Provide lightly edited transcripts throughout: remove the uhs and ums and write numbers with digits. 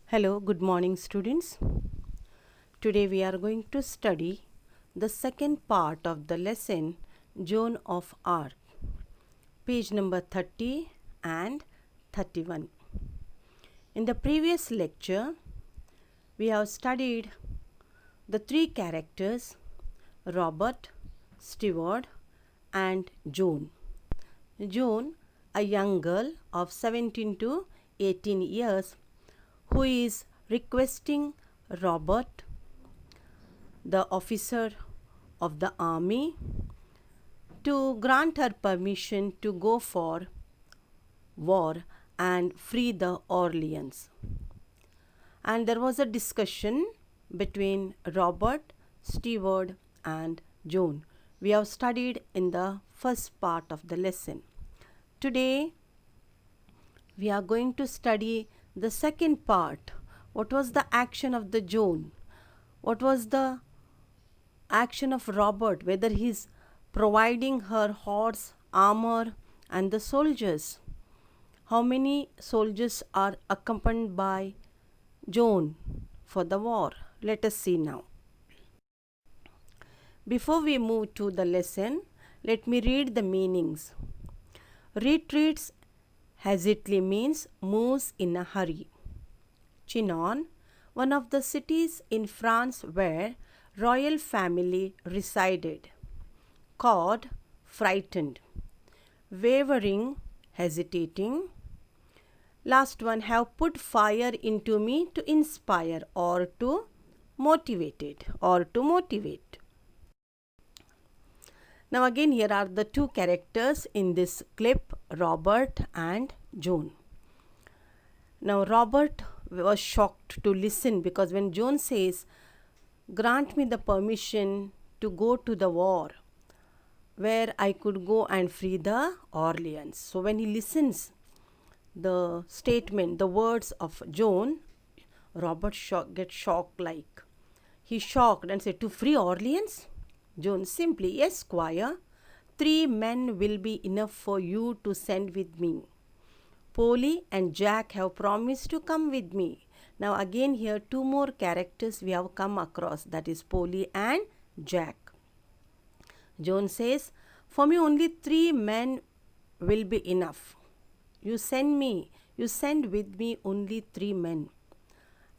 Hello, good morning, students. Today we are going to study the second part of the lesson Joan of Arc, page number 30 and 31. In the previous lecture, we have studied the three characters Robert, Stewart, and Joan. Joan, a young girl of 17 to 18 years, who is requesting Robert, the officer of the army, to grant her permission to go for war and free the Orleans. And there was a discussion between Robert, Stewart, and Joan. We have studied in the first part of the lesson. Today, we are going to study the second part. What was the action of the Joan? What was the action of Robert? Whether he is providing her horse, armor, and the soldiers. How many soldiers are accompanied by Joan for the war? Let us see now. Before we move to the lesson, let me read the meanings. Retreats hastily means moves in a hurry. Chinon, one of the cities in France where royal family resided. Cawed, frightened. Wavering, hesitating. Last one, have put fire into me to inspire or to motivate it or to motivate. Now again here are the two characters in this clip, Robert and Joan. Now Robert was shocked to listen because when Joan says, grant me the permission to go to the war where I could go and free the Orleans. So when he listens the statement, the words of Joan, Robert gets shocked like. He shocked and said, to free Orleans? Joan simply, yes, squire. 3 men will be enough for you to send with me. Polly and Jack have promised to come with me. Now again here 2 more characters we have come across, that is Polly and Jack. Joan says, for me only 3 men will be enough. You send with me only 3 men.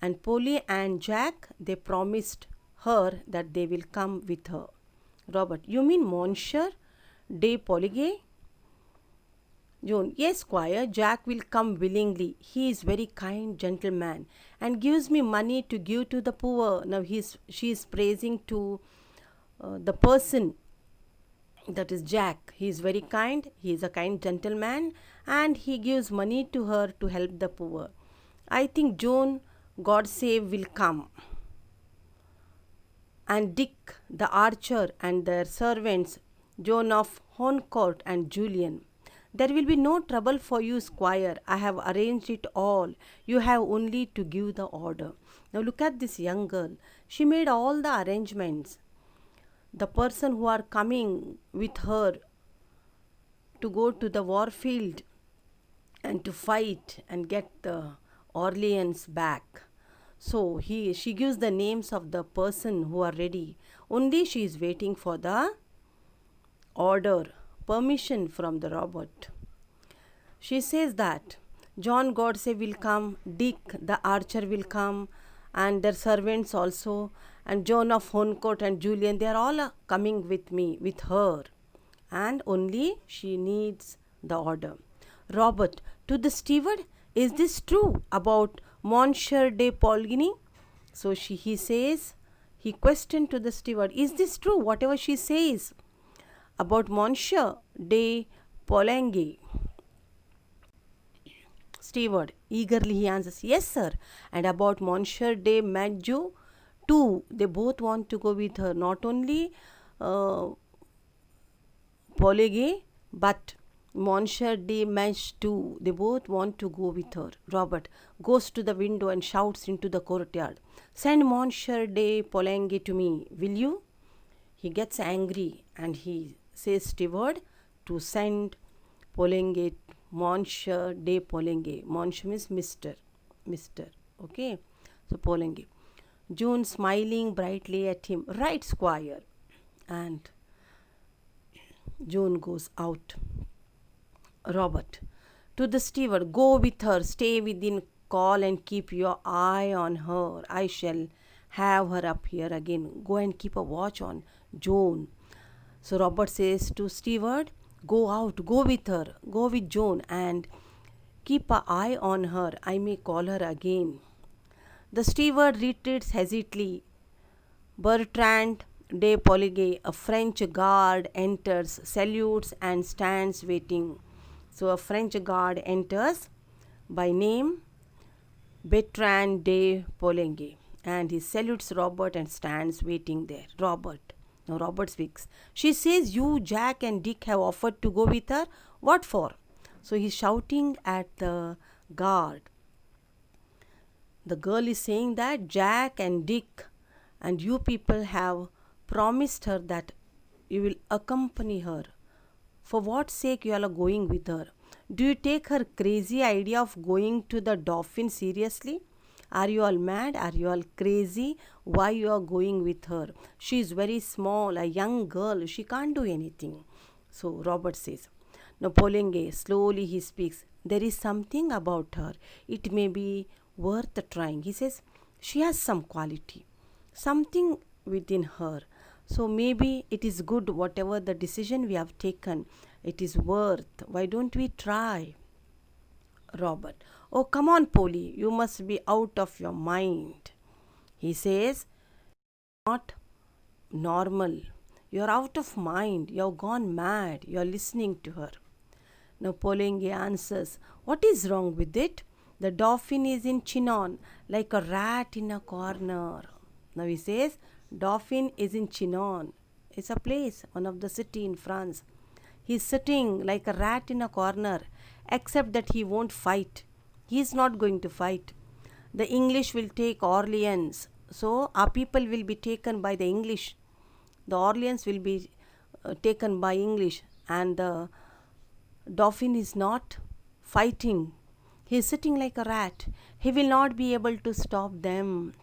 And Polly and Jack, they promised her that they will come with her. Robert, you mean Monsieur de Poligny? Joan, yes, squire, Jack will come willingly. He is very kind gentleman and gives me money to give to the poor. Now she is praising to the person, that is Jack. He is very kind. He is a kind gentleman and he gives money to her to help the poor. I think Joan, God save, will come. And Dick, the archer, and their servants, Joan of Horncourt and Julian. There will be no trouble for you, squire. I have arranged it all. You have only to give the order. Now look at this young girl. She made all the arrangements. The person who are coming with her to go to the war field and to fight and get the Orleans back. So she gives the names of the person who are ready. Only she is waiting for the order, permission from the Robert. She says that John Godse will come, Dick the archer will come, and their servants also, and Joan of Horncourt and Julian, they are all coming with me, with her. And only she needs the order. Robert, to the steward, is this true about Monsieur de Poligny? So he questioned to the steward, is this true, whatever she says about Monsieur de Poligny? Steward, eagerly he answers, yes, sir. And about Monsieur de Majo too, they both want to go with her. Not only Poligny, but Monsieur de Majo too, they both want to go with her. Robert goes to the window and shouts into the courtyard, send Monsieur de Poligny to me, will you? He gets angry and he says, steward, to send Poligny, Monsieur de Poligny. Monsieur means Mr. Okay, so Polangi. June smiling brightly at him. Right, Squire. And June goes out. Robert. To the steward, go with her, stay within call and keep your eye on her. I shall have her up here again. Go and keep a watch on Joan. So Robert says to steward, go out, go with her, go with Joan and keep an eye on her. I may call her again. The steward retreats hesitantly. Bertrand de Poligue, a French guard, enters, salutes, and stands waiting. So, a French guard enters by name Bertrand de Poligue, and he salutes Robert and stands waiting there. Robert. Now, Robert speaks. She says, you, Jack, and Dick have offered to go with her. What for? So, he's shouting at the guard. The girl is saying that Jack and Dick and you people have promised her that you will accompany her. For what sake you all are going with her? Do you take her crazy idea of going to the Dauphin seriously? Are you all mad? Are you all crazy? Why you are going with her? She is very small, a young girl. She can't do anything. So Robert says. Now Polenge, slowly he speaks. There is something about her. It may be worth trying. He says, she has some quality, something within her. So maybe it is good, whatever the decision we have taken, it is worth. Why don't we try? Robert, oh, come on, Polly, you must be out of your mind. He says, not normal. You're out of mind. You're gone mad. You're listening to her. Now Polenge answers, what is wrong with it? The Dauphin is in Chinon, like a rat in a corner. Now he says, Dauphin is in Chinon. It's a place, one of the city in France. He's sitting like a rat in a corner, except that he won't fight. He is not going to fight. The English will take Orleans. So our people will be taken by the English. The Orleans will be taken by English. And the Dauphin is not fighting. He is sitting like a rat. He will not be able to stop them.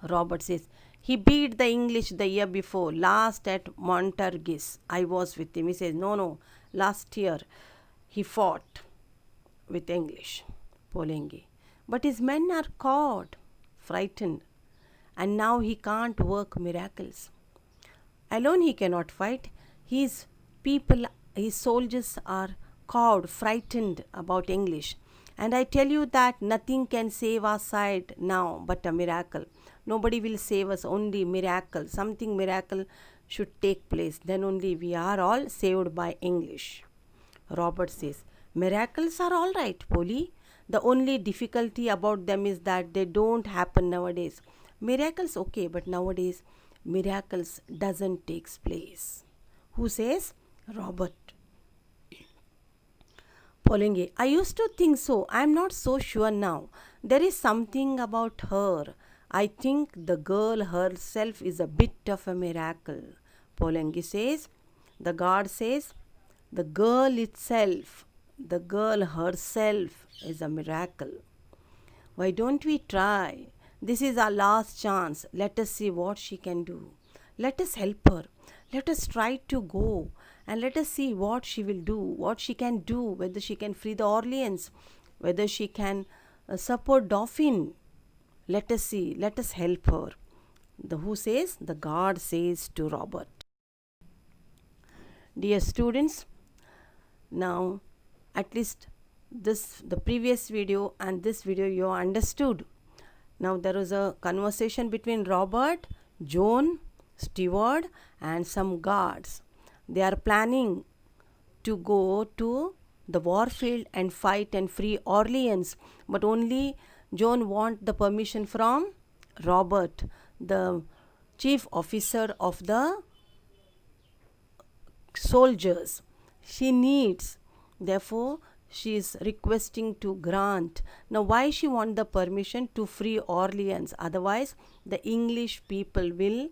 Robert says, he beat the English the year before, last at Montargis. I was with him. He says, no, last year he fought with English, Polenge. But his men are caught, frightened, and now he can't work miracles. Alone he cannot fight. His people, his soldiers are cowed, frightened about English. And I tell you that nothing can save our side now but a miracle. Nobody will save us, only miracle. Something miracle should take place. Then only we are all saved by English. Robert says, miracles are all right, Polly. The only difficulty about them is that they don't happen nowadays. Miracles okay, but nowadays miracles doesn't take place. Who says? Robert. Polenge, I used to think so. I am not so sure now. There is something about her. I think the girl herself is a bit of a miracle. Polenge says, the guard says, the girl itself, the girl herself is a miracle. Why don't we try? This is our last chance. Let us see what she can do. Let us help her. Let us try to go and let us see what she will do, what she can do, whether she can free the Orleans, whether she can support Dauphin. Let us see, let us help her. The who says? The guard says to Robert. Dear students, now at least the previous video and this video you understood. Now there was a conversation between Robert, Joan, steward and some guards. They are planning to go to the warfield and fight and free Orleans, but only Joan want the permission from Robert, the chief officer of the soldiers. She needs, therefore she is requesting to grant. Now why she want the permission? To free Orleans, otherwise the English people will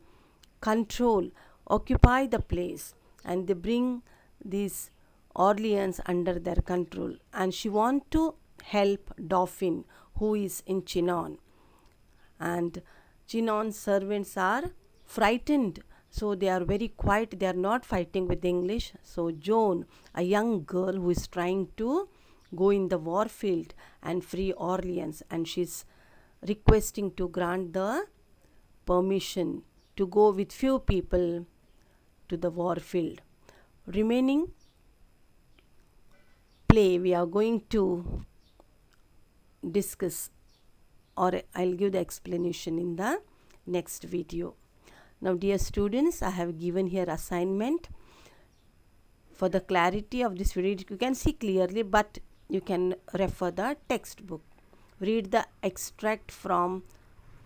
control, occupy the place, and they bring these Orleans under their control. And she want to help Dauphin, who is in Chinon. And Chinon's servants are frightened, so they are very quiet, they are not fighting with English. So Joan, a young girl who is trying to go in the war field and free Orleans, and she's requesting to grant the permission to go with few people to the war field. Remaining play we are going to discuss, or I'll give the explanation in the next video. Now dear students, I have given here assignment. For the clarity of this video, you can see clearly, but you can refer the textbook. Read the extract from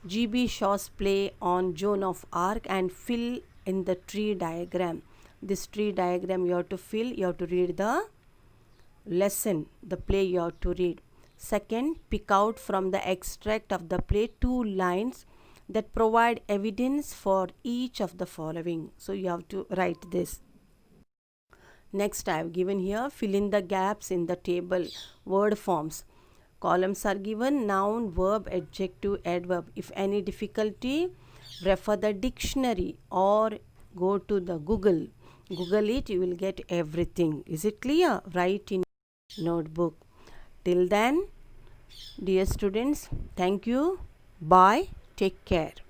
G.B. Shaw's play on Joan of Arc and fill in the tree diagram. This tree diagram you have to fill, you have to read the lesson, the play you have to read. Second, pick out from the extract of the play 2 lines that provide evidence for each of the following. So you have to write this. Next, I have given here, fill in the gaps in the table, word forms. Columns are given, noun, verb, adjective, adverb. If any difficulty, refer the dictionary or go to the Google. Google it, you will get everything. Is it clear? Write in notebook. Till then, dear students, thank you. Bye. Take care.